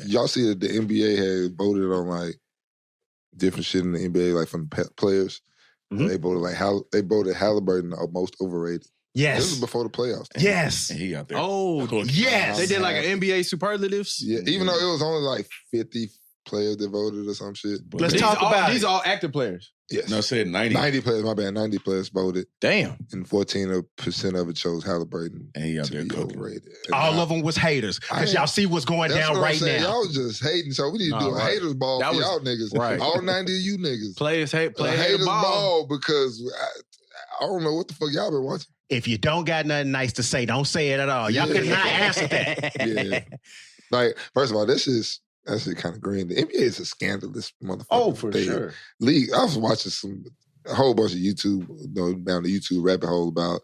Y'all see that the NBA had voted on like different shit in the NBA, like from the players. Mhm. They voted Halliburton the most overrated. Yes. This was before the playoffs. Yes. And he out there. Oh, yes. They did like an NBA superlatives. Yeah, even though it was only like 50 players that voted or some shit. Let's talk about these it. all active players. Yes. No, I said 90. 90 players, my bad. 90 players voted. Damn. And 14% of it chose Halliburton And he out to there be cooking. overrated. And All of them was haters. Because y'all see what's going that's down what I'm right saying. now. Y'all was just hating, so we need to do a right. haters ball That for was- y'all niggas. right. All 90 of you niggas. Players hate A haters ball because I don't know what the fuck y'all been watching. If you don't got nothing nice to say, don't say it at all. Y'all Yeah. could not answer that. Yeah. Like, first of all, that shit kind of green. The NBA is a scandalous motherfucker. Oh, for sure. League. I was watching a whole bunch of YouTube, down the YouTube rabbit hole about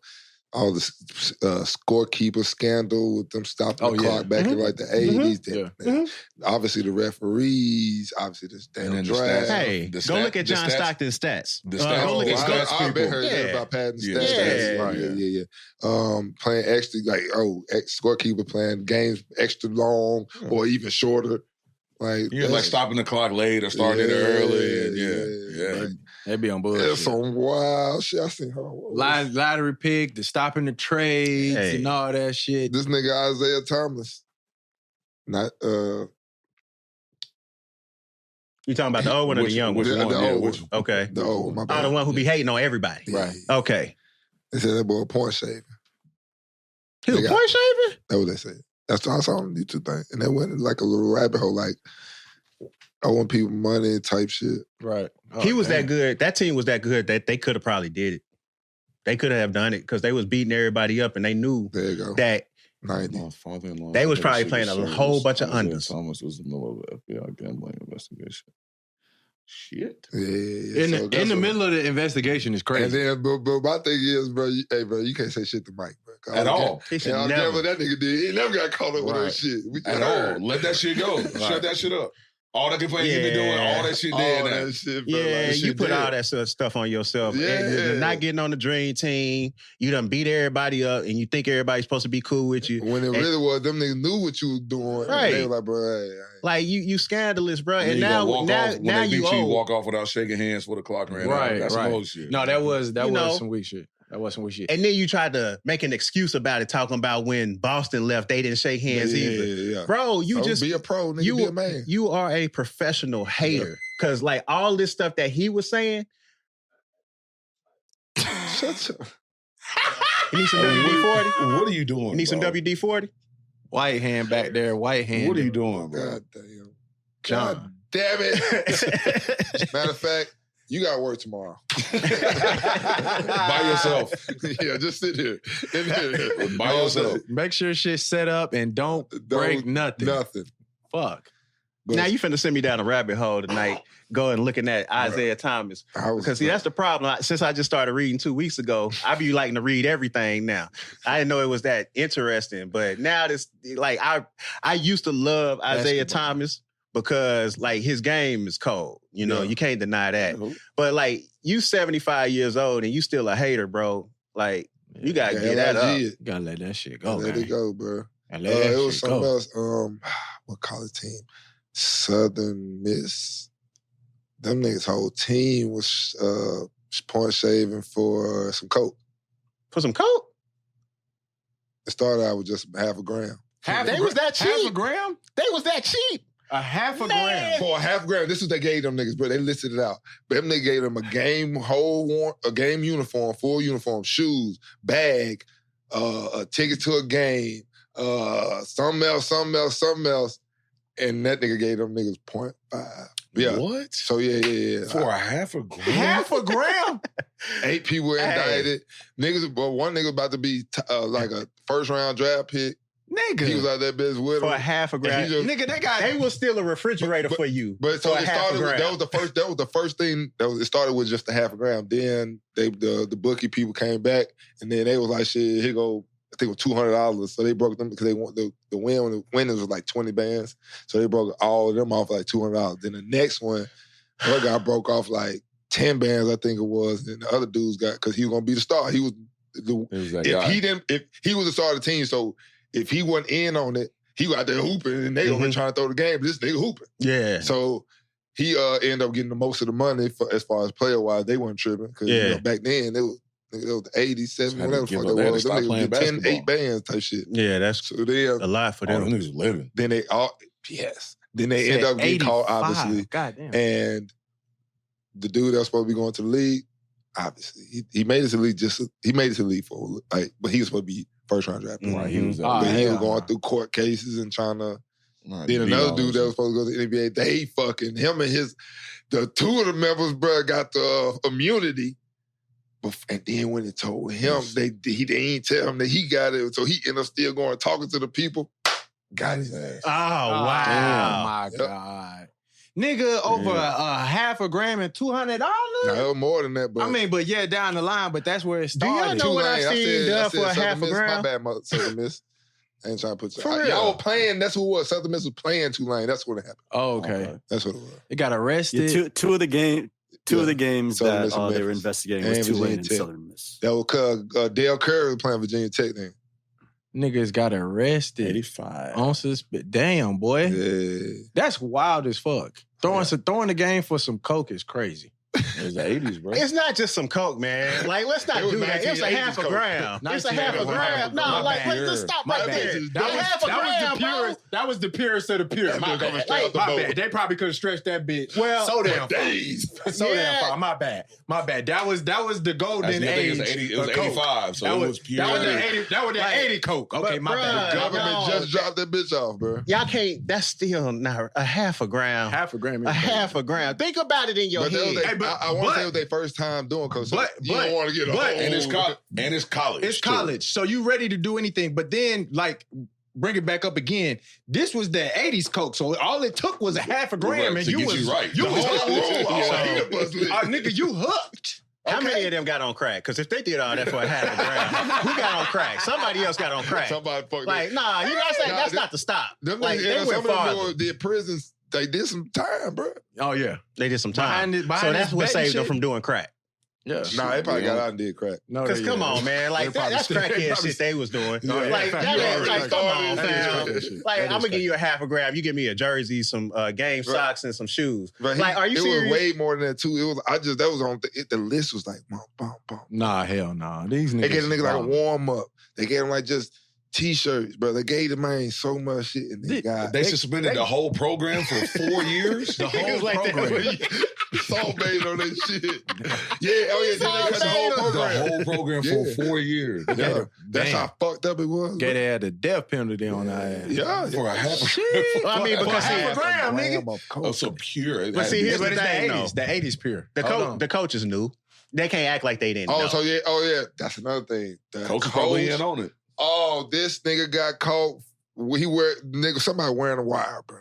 all the scorekeeper scandal with them stopping the clock back in like the 80s. Obviously the referees, obviously this damn then the draft. stats. Hey, The go stats- look at the John stats- Stockton's stats. The stats. Go look at stats I've been people. heard that Yeah. about padding Yeah. stats. Yeah. Yeah. Playing extra, like, scorekeeper playing games extra long or even shorter. Like, Yeah, like stopping the clock late or starting it early. And yeah. Like, They be on there's bullshit. some wild shit. I seen her. Lottery pick, the stopping the trades Hey. and all that shit. This nigga Isiah Thomas. Not You talking about the old one or the young one? Which the one? old Yeah, one. which Okay. the old, my Oh, bad. the one who be hating on everybody. Right. Okay. They said that boy a point shaver. Who, They got- point shaver? That's what they said. That's what I saw on the YouTube thing. And they went in like a little rabbit hole, like owing people money type shit. Right. He was that good. That team was that good that they could have probably did it. They could have done it because they was beating everybody up and they knew There you go. that 90. My father-in-law. They was probably Secret playing a Service. whole bunch of Isiah unders. Thomas was in the middle of the FBI gambling investigation. Shit. Yeah. In So that's the what- middle of the investigation is crazy. And then, but my thing is, bro, you can't say shit to Mike, bro. At all. he should And all the never. gambling that nigga did, he never got caught up with Right. that shit. We just At heard. all. Let that shit go. Shut that shit up. All that complaining you been doing, Yeah. all that shit All dead now. that shit, bro. Yeah, like, that you shit put dead. all that sort of stuff on yourself. Yeah. And not getting on the dream team. You done beat everybody up and you think everybody's supposed to be cool with you. When it really was, them niggas knew what you was doing. Right. They were like, bro, hey, Like you scandalous, bro. And And then now you gonna walk off when now they you beat you, old. walk off without shaking hands for the clock ran out. Right, That's right. some old shit. No, that was You know. some weak shit. That was some weak shit. And then you tried to make an excuse about it, talking about when Boston left, they didn't shake hands either. Yeah. Bro, you So just be a pro, nigga, be a man. You are a professional hater. Cause like all this stuff that he was saying, Shut up. you need some WD-40? What are you doing? You need some bro? WD-40? White hand back there, white hand. What are you doing, bro? God damn. John. God damn it. Matter of fact, you got work tomorrow. By yourself. Yeah, just sit here. By yourself. Make sure shit's set up and don't break nothing. Nothing. Fuck. But Now you finna send me down a rabbit hole tonight, going looking at Isiah Thomas. I was Because see, that's the problem. Since I just started reading 2 weeks ago, I be liking to read everything now. I didn't know it was that interesting, but now this, like, I used to love Isiah Basketball. Thomas because like his game is cold. You know, Yeah. you can't deny that. But like, you 75 years old and you still a hater, bro. Like, you gotta Yeah, get that up. LIG it. You gotta let that shit go, Let man. it go, bro. Gotta let that It was shit something go. else. What college team? Southern Miss. Them niggas' whole team was point shaving for some coke. For some coke? It started out with just half a gram. They was that cheap. Half a gram? They was that cheap. A half a Man. gram. For a half a gram, this is what they gave them niggas, but they listed it out. But them niggas gave them a game uniform, full uniform, shoes, bag, a ticket to a game, something else. And that nigga gave them niggas 0.5. Yeah. What? So yeah. For a half a gram? Half a gram? 8 people were indicted. Niggas, but one nigga about to be like a first round draft pick. Nigga. He was out that bitch with For him. a half a And gram. he just- Nigga, they got... They was still a refrigerator for you. But so for a it half a started with, gram. that was the first thing. It started with just a half a gram. Then the bookie people came back, and then they was like, shit, here go, I think it was $200. So they broke them because they want the winners was like 20 bands. So they broke all of them off like $200. Then the next one, one guy broke off like 10 bands, I think it was. And the other dudes got, because he was gonna be the star. He was It was that if guy. he was the star of the team, so if he wasn't in on it, he was out there hooping, and they over trying to throw the game, but this nigga hooping. Yeah. So he ended up getting the most of the money as far as player-wise. They weren't tripping. Because you know, back then, it was the 87, whatever the fuck that was. Them niggas get 10, 8 bands type shit. Yeah, that's so they, a lot for them. Them niggas living. Then they Then they end up getting called, obviously. Goddamn. And the dude that was supposed to be going to the league, obviously, he made it to the league he made it to the league for but he was supposed to be first round draft. Right, he was but he was going through court cases and trying to. Then another dude that was supposed to go to the NBA, they fucking him and the two of the members, bro, got the immunity. And then when they told him, they didn't tell him that he got it, so he ended up still going talking to the people. Got his ass. Oh wow! Oh my god, nigga, over a half a gram and $200. No, more than that, but I mean, but yeah, down the line, but that's where it Do y'all started. know what I seen done for a half a gram? My bad, Southern Miss. I ain't trying to put For real? y'all were playing. That's who it was. Southern Miss was playing Tulane. That's what happened. Oh, okay. That's what it was. It got arrested. Yeah, two of the games Southern that Miss and they were Memphis. investigating And was Tulane Virginia and Tech. Southern Miss. That was Dale Curry was playing Virginia Tech then. Niggas got arrested. 85. On suspicion. Damn, boy. Yeah. That's wild as fuck. Throwing the game for some coke is crazy. It was the 80s, bro. It's not just some coke, man. Like, let's not It was do that. It's a 1980s half a coke. gram. It's a half a gram. No, like, let's just stop right there. Half a gram, bro. That was the purest of the pure. My bad. straight off the boat. They probably could have stretched that bitch. Well, so damn far. days. So damn far. My bad. That was the golden age. It was of coke. 85, so it was pure. That was the 80 coke. Okay, my bad. The government just dropped that bitch off, bro. Y'all can't. That's still not a half a gram. Half a gram. A half a gram. Think about it in your But that was head. I want to say it was their first time doing coke. So you don't want to get a whole... And it's college. It's college. So you ready to do anything. But then, like, bring it back up again. This was the 80s coke. So all it took was a half a gram. Right, and to you get was you right. You The was whole hooked. room, Nigga, you hooked. How many of them got on crack? Because if they did all that for a half a gram, who got on crack? Somebody else got on crack. Somebody fucked Like, nah, you gotta say that's not the stop. Them Like, they went farther. did prisons. They did some time, bro. Oh, yeah. They did some time. Behind So that's this what betting saved them shit? from doing crack. Yeah. Nah, they probably got out and did crack. No, Because come on, man. Like, that's crackhead shit they was doing. Like, come on, fam. Like, I'm going to give you a half a gram. You give me a jersey, some game socks, and some shoes. But like, are you it serious? was way more than that, too. That was on, the list was like, bum, bum, bum. Nah, hell nah. These niggas. They gave the nigga like a wild. warm up. They gave him like just T-shirts, bro. They gave the man so much shit, and They suspended the whole program for 4 years. The whole like program. Salt made on that shit. Yeah, then they cut the whole program. The whole program for 4 years. Yeah, that's how fucked up it was. Get had the death penalty on our ass. Yeah, For a half a Well, I mean, because half a gram, nigga. Oh, so pure. But see, here's But the it's thing, the 80s. though. The 80s pure. The coaches knew. They can't act like they didn't know. Oh yeah. That's another thing. The Coach probably in on it. Oh, this nigga got caught. Somebody wearing a wire, bro.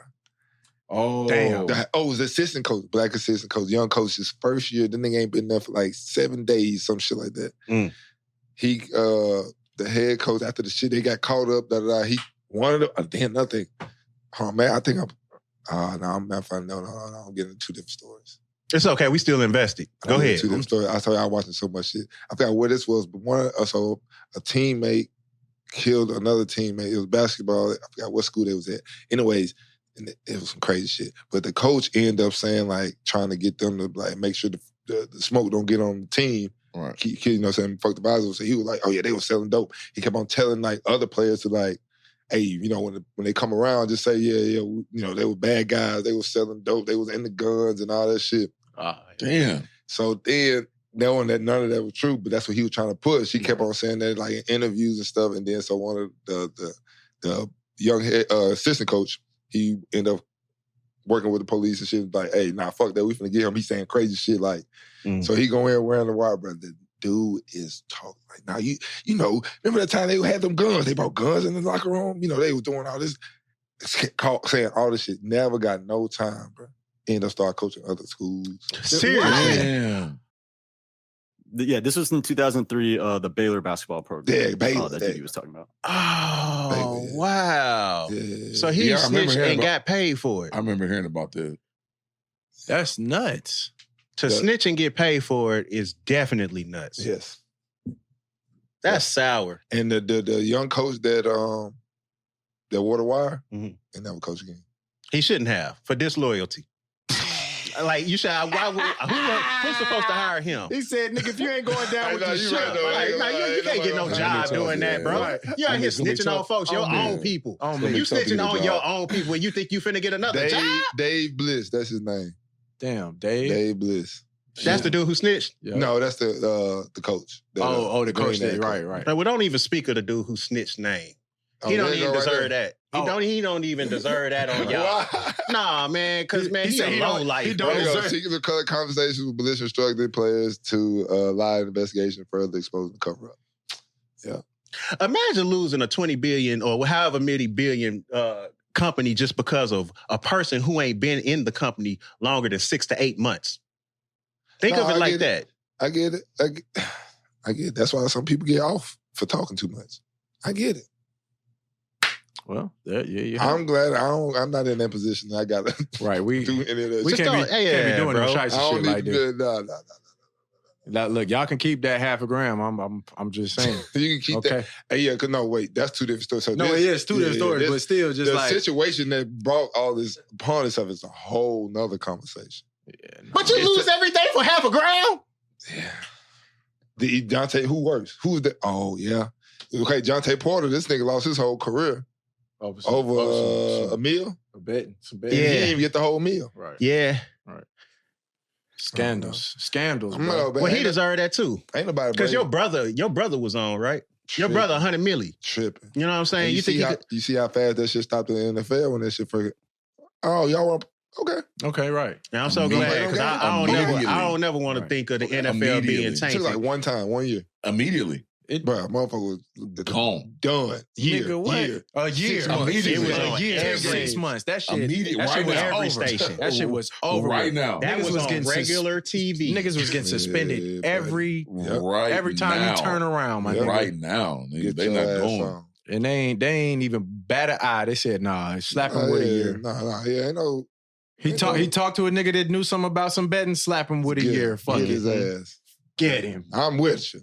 Oh, Damn. It was assistant coach, black assistant coach, young coach. His first year, the nigga ain't been there for like 7 days, some shit like that. He, the head coach, after the shit, they got caught up. He wanted to. Damn, nothing. Oh man, I think I'm not finding. No, I'm getting into 2 different stories. It's okay. We still invested. Go ahead. 2 different stories. I told you I was watching so much shit. I forgot what this was, but a teammate killed another teammate. It was basketball. I forgot what school they was at. Anyways. And it was some crazy shit. But the coach ended up saying, like, trying to get them to, like, make sure the smoke don't get on the team. Right. You know what I'm saying? Fuck the vibes. So he was like, oh, yeah, they were selling dope. He kept on telling, like, other players to, like, hey, you know, when they come around, just say, yeah, you know, they were bad guys. They were selling dope. They was in the guns and all that shit. Damn. So then, knowing that none of that was true, but that's what he was trying to push. He kept on saying that, like, in interviews and stuff. And then so one of the young assistant coach, he ended up working with the police and shit. Like, hey, nah, fuck that. We finna get him. He's saying crazy shit. Like, so he go in wearing the wire, bro. The dude is talking. Like, now, you know, remember that time they had them guns? They brought guns in the locker room? You know, they was doing all this, saying all this shit. Never got no time, bro. Ended up start coaching other schools. Seriously? Damn. Yeah, this was in 2003, the Baylor basketball program. Yeah, Baylor. That dude he was talking about. Oh, Baby, yeah. wow. Yeah. So he Yeah, I remember snitched hearing and about- got paid for it. I remember hearing about that. That's nuts. To snitch and get paid for it is definitely nuts. Yes. That's sour. And the young coach that that wore the wire Mhm. and never coach again. He shouldn't have for disloyalty. Like you should. Who's supposed to hire him? He said, "Nigga, if you ain't going down with the shit, You can't get no job doing that, bro. You out here snitching on folks, your own people. You snitching on your own people, and you think you finna get another job? Dave Bliss, that's his name. Damn, Dave. Dave Bliss. That's the dude who snitched. Yeah. No, that's the coach. The coach. Right. But we don't even speak of the dude who snitched name. He don't even deserve that. He don't even deserve that on y'all. Nah, man, because man, he a low life. He don't deserve secret conversations with Bliss instructed players to lie in investigation further exposing the cover up. Yeah. Imagine losing a 20 billion or however many billion company just because of a person who ain't been in the company longer than 6 to 8 months. Think of it like that. I get it. I get it. That's why some people get off for talking too much. I get it. Well, yeah. I'm glad I'm not in that position. I got to do any of that. We can't be doing no shit like that. No. Now, look, y'all can keep that $1 I'm just saying. You can keep that. Hey, yeah, cause no, wait, that's two different stories. So it is two different stories, but still, just the like situation that brought all this upon itself is a whole nother conversation. Yeah, no. But you lose everything for $1. Yeah. Jonte, who works? Who's that? Oh yeah. Okay, Jonte Porter. This nigga lost his whole career over a meal. Some betting. Yeah, he didn't even get the whole meal. Right. Yeah. Right. Scandals. Well, he deserved that too. Ain't nobody because your brother was on, right? Your brother, 100 milli. Tripping. You know what I'm saying? You see how fast that shit stopped in the NFL when that shit first. Oh, y'all were okay, right. Now I'm so glad because I don't never want to think of the NFL being tainted. It took like one time, 1 year. Immediately. Bro, motherfucker was gone. Done. Nigga, what? A year. It was a year. 6 months. That shit. Immediate. That shit was every over. station. That shit was over right now. That was on regular TV. Niggas was getting suspended every time you turn around, my nigga. Right now. Nigga, they not going. And they ain't even bat an eye. They said, nah, slap him with a year. Ain't no. He talked to a nigga that knew something about some betting, slap him with a year. Fuck his ass. Get him. I'm with you.